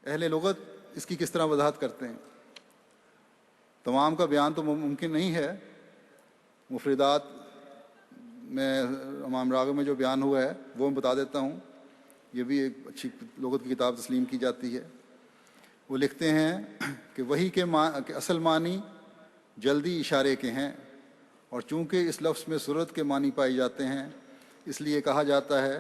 اہل لغت اس کی کس طرح وضاحت کرتے ہیں۔ تمام کا بیان تو ممکن نہیں ہے، مفردات میں امام راغب میں جو بیان ہوا ہے وہ میں بتا دیتا ہوں، یہ بھی ایک اچھی لغت کی کتاب تسلیم کی جاتی ہے۔ وہ لکھتے ہیں کہ وحی کے اصل معنی جلدی اشارے کے ہیں، اور چونکہ اس لفظ میں سرعت کے معنی پائے جاتے ہیں اس لیے کہا جاتا ہے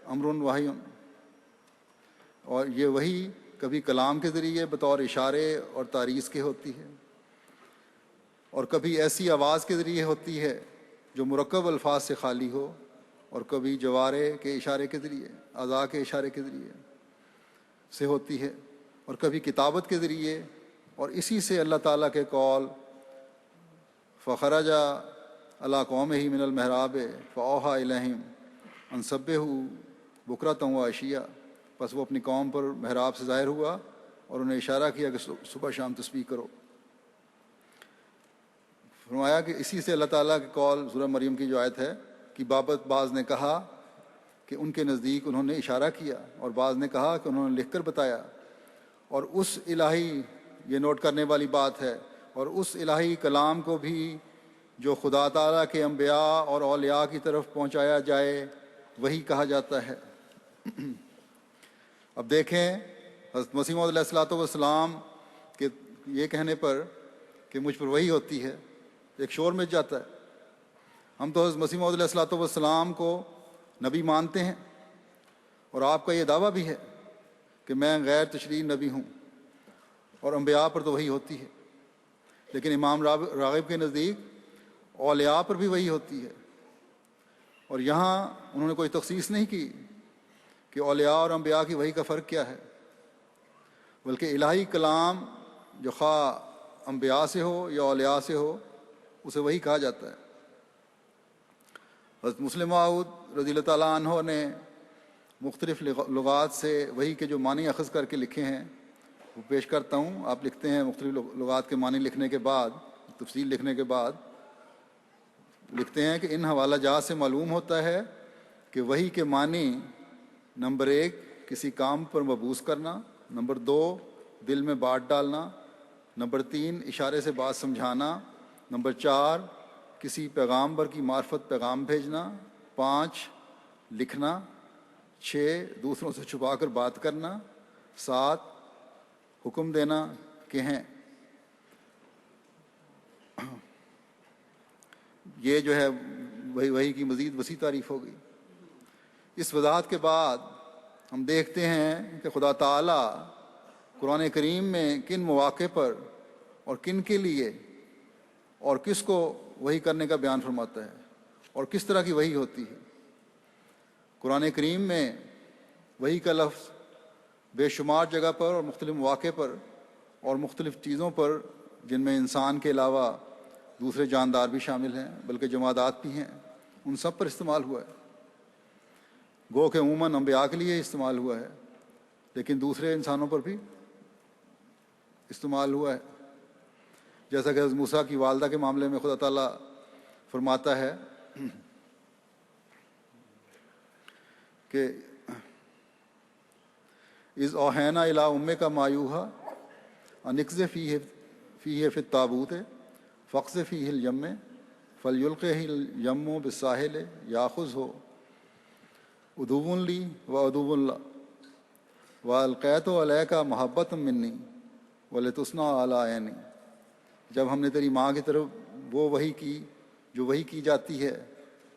امر وحی، اور یہ وحی کبھی کلام کے ذریعے بطور اشارے اور تعریض کے ہوتی ہے، اور کبھی ایسی آواز کے ذریعے ہوتی ہے جو مرکب الفاظ سے خالی ہو، اور کبھی جوارے کے اشارے کے ذریعے، اعضاء کے اشارے کے ذریعے سے ہوتی ہے، اور کبھی کتابت کے ذریعے، اور اسی سے اللہ تعالیٰ کے قول فخرج علی قومہ من المحراب فاوحی الیہم ان سبحوا بکرۃ و عشیا، پس وہ اپنی قوم پر محراب سے ظاہر ہوا اور انہیں اشارہ کیا کہ صبح شام تسبیح کرو۔ فرمایا کہ اسی سے اللہ تعالیٰ کے قول سورہ مریم کی جو آیت ہے کہ بابت بعض نے کہا کہ ان کے نزدیک انہوں نے اشارہ کیا، اور بعض نے کہا کہ انہوں نے لکھ کر بتایا، اور اس الہی، یہ نوٹ کرنے والی بات ہے، اور اس الہی کلام کو بھی جو خدا تعالیٰ کے انبیاء اور اولیاء کی طرف پہنچایا جائے وہی کہا جاتا ہے۔ اب دیکھیں حضرت مسیح موعود علیہ الصلوۃ والسلام کے یہ کہنے پر کہ مجھ پر وہی ہوتی ہے، ایک شور مچ جاتا ہے۔ ہم تو حضرت مسیح موعود علیہ الصلوۃ والسلام کو نبی مانتے ہیں، اور آپ کا یہ دعویٰ بھی ہے کہ میں غیر تشریعی نبی ہوں، اور انبیاء پر تو وہی ہوتی ہے، لیکن امام راغب کے نزدیک اولیاء پر بھی وہی ہوتی ہے، اور یہاں انہوں نے کوئی تخصیص نہیں کی کہ اولیاء اور انبیاء کی وحی کا فرق کیا ہے، بلکہ الہی کلام جو خواہ انبیاء سے ہو یا اولیاء سے ہو اسے وحی کہا جاتا ہے۔ حضرت مسلم موعود رضی اللہ تعالیٰ عنہ نے مختلف لغات سے وحی کے جو معنی اخذ کر کے لکھے ہیں وہ پیش کرتا ہوں۔ آپ لکھتے ہیں مختلف لغات کے معنی لکھنے کے بعد، تفصیل لکھنے کے بعد لکھتے ہیں کہ ان حوالہ جات سے معلوم ہوتا ہے کہ وحی کے معنی نمبر 1 کسی کام پر مبعوث کرنا، نمبر 2 دل میں بات ڈالنا، نمبر 3 اشارے سے بات سمجھانا، نمبر 4 کسی پیغامبر کی معرفت پیغام بھیجنا، 5 لکھنا، 6 دوسروں سے چھپا کر بات کرنا، 7 حکم دینا کہ ہیں۔ یہ جو ہے وہی کی مزید وسیع تعریف ہو گئی۔ اس وضاحت کے بعد ہم دیکھتے ہیں کہ خدا تعالیٰ قرآن کریم میں کن مواقع پر اور کن کے لیے اور کس کو وحی کرنے کا بیان فرماتا ہے، اور کس طرح کی وحی ہوتی ہے۔ قرآن کریم میں وحی کا لفظ بے شمار جگہ پر اور مختلف مواقع پر اور مختلف چیزوں پر، جن میں انسان کے علاوہ دوسرے جاندار بھی شامل ہیں بلکہ جمادات بھی ہیں، ان سب پر استعمال ہوا ہے۔ گو کہ عموماً انبیاء کے لیے استعمال ہوا ہے، لیکن دوسرے انسانوں پر بھی استعمال ہوا ہے، جیسا کہ حضرت موسیٰ کی والدہ کے معاملے میں خدا تعالیٰ فرماتا ہے کہ اذ اوحینا الی امک ما یوحی ان اقذف فیہ فی التابوت فاقذف فیہ الیم فلیلقہ الیم بالساحل یاخذہ عدو لی و عدو اللہ والقیت علیک محبۃ منی ولتصنع علی عینی۔ جب ہم نے تیری ماں کی طرف وہ وحی کی جو وحی کی جاتی ہے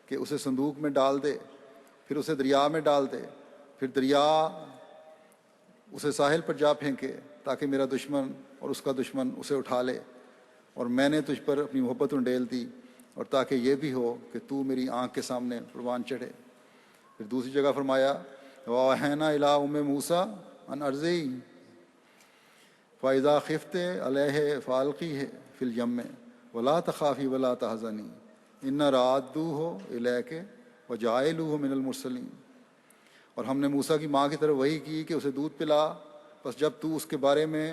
کہ اسے صندوق میں ڈال دے، پھر اسے دریا میں ڈال دے، پھر دریا اسے ساحل پر جا پھینکے تاکہ میرا دشمن اور اس کا دشمن اسے اٹھا لے، اور میں نے تجھ پر اپنی محبت انڈیل دی، اور تاکہ یہ بھی ہو کہ تو میری آنکھ کے سامنے پروان چڑھے۔ پھر دوسری جگہ فرمایا وَأَوْحَيْنَا إِلَىٰ أُمِّ مُوسَىٰ أَنْ أَرْضِعِيهِ فَإِذَا خِفْتِ عَلَيْهِ فَأَلْقِيهِ فِي الْيَمِّ وَلَا تَخَافِي وَلَا تَحْزَنِي إِنَّ رَادُّوهُ إِلَيْكِ وَجَاعِلُوهُ مِنَ الْمُرْسَلِينَ۔ اور ہم نے موسیٰ کی ماں کی طرف وحی کی کہ اسے دودھ پلا، بس جب تو اس کے بارے میں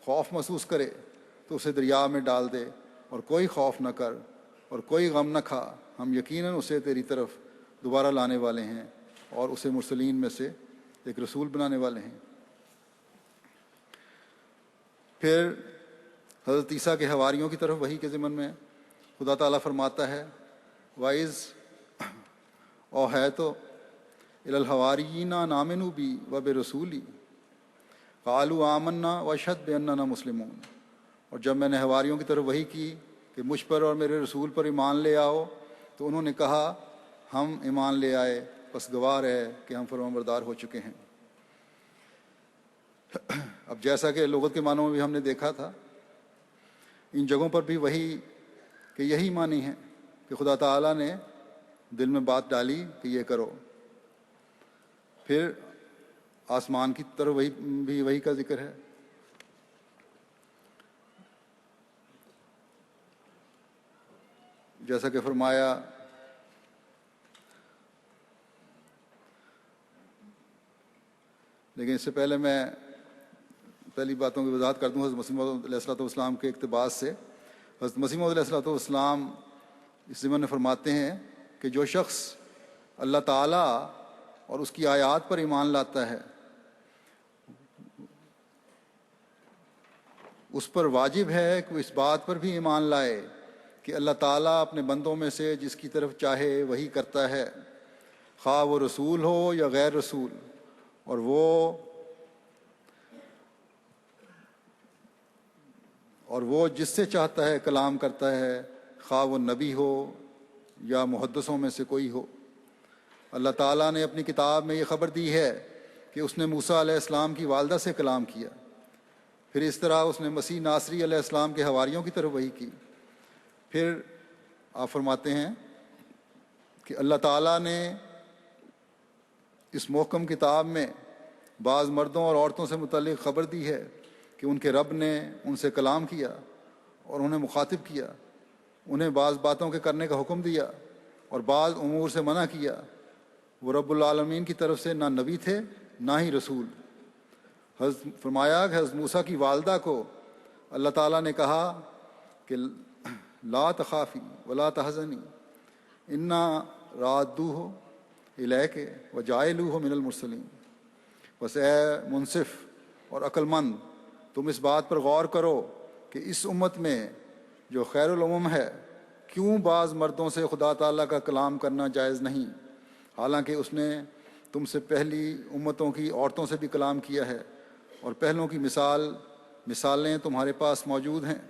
خوف محسوس کرے تو اسے دریا میں ڈال دے، اور کوئی خوف نہ کر اور کوئی غم نہ کھا، ہم یقیناً اسے تیری طرف دوبارہ لانے والے ہیں اور اسے مرسلین میں سے ایک رسول بنانے والے ہیں۔ پھر حضرت عیسیٰ کے حواریوں کی طرف وحی کے ضمن میں خدا تعالیٰ فرماتا ہے وَإِذْ أَوْحَيْتُ إِلَى الْحَوَارِيِّينَ أَنْ آمِنُوا بِي وَبِرَسُولِي قَالُوا آمَنَّا وَاشْهَدْ بِأَنَّنَا مُسْلِمُونَ۔ اور جب میں نے حواریوں کی طرف وحی کی کہ مجھ پر اور میرے رسول پر ایمان لے آؤ، تو انہوں نے کہا ہم ایمان لے آئے، پس گواہ ہے کہ ہم فرمانبردار ہو چکے ہیں۔ اب جیسا کہ لغت کے معنوں میں بھی ہم نے دیکھا تھا، ان جگہوں پر بھی وہی کہ یہی معنی ہے کہ خدا تعالیٰ نے دل میں بات ڈالی کہ یہ کرو۔ پھر آسمان کی طرف وہی کا ذکر ہے۔ جیسا کہ فرمایا لیکن اس سے پہلے میں پہلی باتوں کی وضاحت کر دوں۔ حضرت مسیح موعود علیہ الصلوۃ والسلام کے اقتباس سے حضرت مسیح موعود علیہ الصلوۃ والسلام اس ضمن میں فرماتے ہیں کہ جو شخص اللہ تعالیٰ اور اس کی آیات پر ایمان لاتا ہے اس پر واجب ہے کہ وہ اس بات پر بھی ایمان لائے کہ اللہ تعالیٰ اپنے بندوں میں سے جس کی طرف چاہے وہی کرتا ہے، خواہ وہ رسول ہو یا غیر رسول، اور وہ جس سے چاہتا ہے کلام کرتا ہے، خواہ وہ نبی ہو یا محدثوں میں سے کوئی ہو۔ اللہ تعالیٰ نے اپنی کتاب میں یہ خبر دی ہے کہ اس نے موسیٰ علیہ السلام کی والدہ سے کلام کیا، پھر اس طرح اس نے مسیح ناصری علیہ السلام کے حواریوں کی طرف وحی کی۔ پھر آپ فرماتے ہیں کہ اللہ تعالیٰ نے اس محکم کتاب میں بعض مردوں اور عورتوں سے متعلق خبر دی ہے کہ ان کے رب نے ان سے کلام کیا اور انہیں مخاطب کیا، انہیں بعض باتوں کے کرنے کا حکم دیا اور بعض امور سے منع کیا۔ وہ رب العالمین کی طرف سے نہ نبی تھے نہ ہی رسول۔ حضرت فرمایا کہ حضرت موسیٰ کی والدہ کو اللہ تعالیٰ نے کہا کہ لا تخافی ولا تحزنی انا رادوہ الیک وجاعلوہ من المرسلین۔ بس اے منصف اور عقل مند، تم اس بات پر غور کرو کہ اس امت میں جو خیر الامم ہے کیوں بعض مردوں سے خدا تعالیٰ کا کلام کرنا جائز نہیں، حالانکہ اس نے تم سے پہلی امتوں کی عورتوں سے بھی کلام کیا ہے اور پہلوں کی مثالیں تمہارے پاس موجود ہیں۔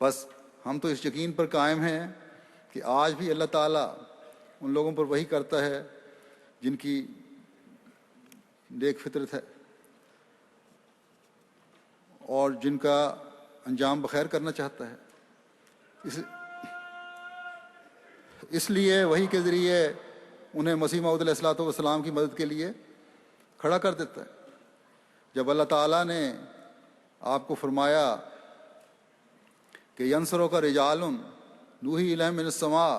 بس ہم تو اس یقین پر قائم ہیں کہ آج بھی اللہ تعالیٰ ان لوگوں پر وحی کرتا ہے جن کی نیک فطرت ہے اور جن کا انجام بخیر کرنا چاہتا ہے۔ اس لیے وحی کے ذریعے انہیں مسیح موعود علیہ الصلوۃ والسلام کی مدد کے لیے کھڑا کر دیتا ہے۔ جب اللہ تعالیٰ نے آپ کو فرمایا کہ ینصرک رجال نوحی الیہم من السماء،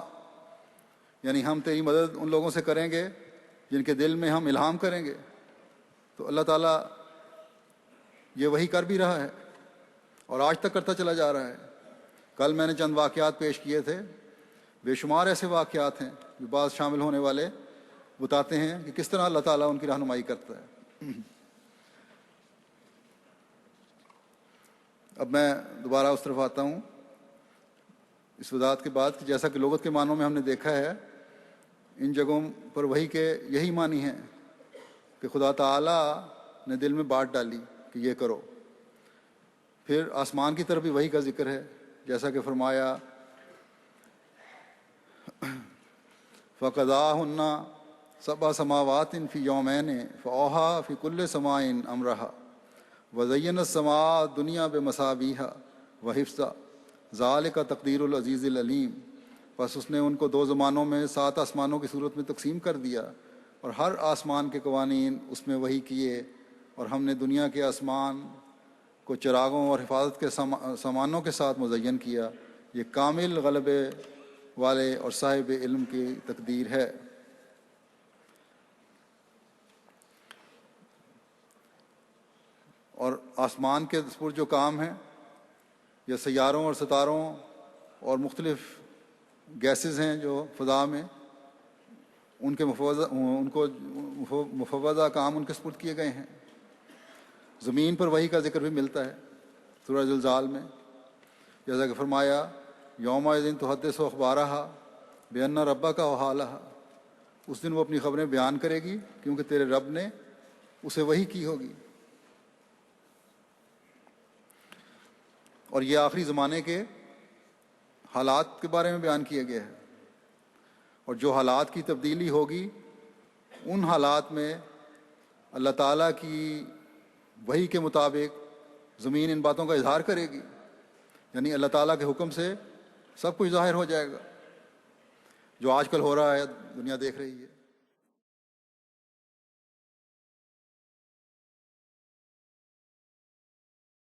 یعنی ہم تیری مدد ان لوگوں سے کریں گے جن کے دل میں ہم الہام کریں گے، تو اللہ تعالیٰ یہ وحی کر بھی رہا ہے اور آج تک کرتا چلا جا رہا ہے۔ کل میں نے چند واقعات پیش کیے تھے، بے شمار ایسے واقعات ہیں جو بعض شامل ہونے والے بتاتے ہیں کہ کس طرح اللہ تعالیٰ ان کی رہنمائی کرتا ہے۔ اب میں دوبارہ اس طرف آتا ہوں اس وضاحت کے بعد کہ جیسا کہ لغت کے معنوں میں ہم نے دیکھا ہے، ان جگہوں پر وحی کے یہی معنی ہیں کہ خدا تعالیٰ نے دل میں بات ڈالی کہ یہ کرو۔ پھر آسمان کی طرف بھی وحی کا ذکر ہے، جیسا کہ فرمایا فَقَضَاهُنَّ سَبْعَ سَمَاوَاتٍ فِي يَوْمَيْنِ فَأَوْحَىٰ فِي كُلِّ سَمَاءٍ أَمْرَهَا وَزَيَّنَ السَّمَاءَ الدُّنْيَا بِمَصَابِيحَ وَحِفْظًا ذَلِكَ تَقْدِيرُ الْعَزِيزِ الْعَلِيمِ۔ بس اس نے ان کو 2 زمانوں میں 7 آسمانوں کی صورت میں تقسیم کر دیا اور ہر آسمان کے قوانین اس میں وحی کیے، اور ہم نے دنیا کے آسمان کو چراغوں اور حفاظت کے سامانوں کے ساتھ مزین کیا۔ یہ کامل غلبے والے اور صاحب علم کی تقدیر ہے۔ اور آسمان کے سپرد جو کام ہیں یا سیاروں اور ستاروں اور مختلف گیسز ہیں جو فضا میں، ان کو مفوضہ کام ان کے سپرد کیے گئے ہیں۔ زمین پر وحی کا ذکر بھی ملتا ہے سورہ زلزال میں، جیسا کہ فرمایا یومئذ تحدث اخبارہا بان ربک اوحیٰ، اس دن وہ اپنی خبریں بیان کرے گی کیونکہ تیرے رب نے اسے وحی کی ہوگی۔ اور یہ آخری زمانے کے حالات کے بارے میں بیان کیا گیا ہے، اور جو حالات کی تبدیلی ہوگی ان حالات میں اللہ تعالیٰ کی وحی کے مطابق زمین ان باتوں کا اظہار کرے گی، یعنی اللہ تعالیٰ کے حکم سے سب کچھ ظاہر ہو جائے گا، جو آج کل ہو رہا ہے، دنیا دیکھ رہی ہے۔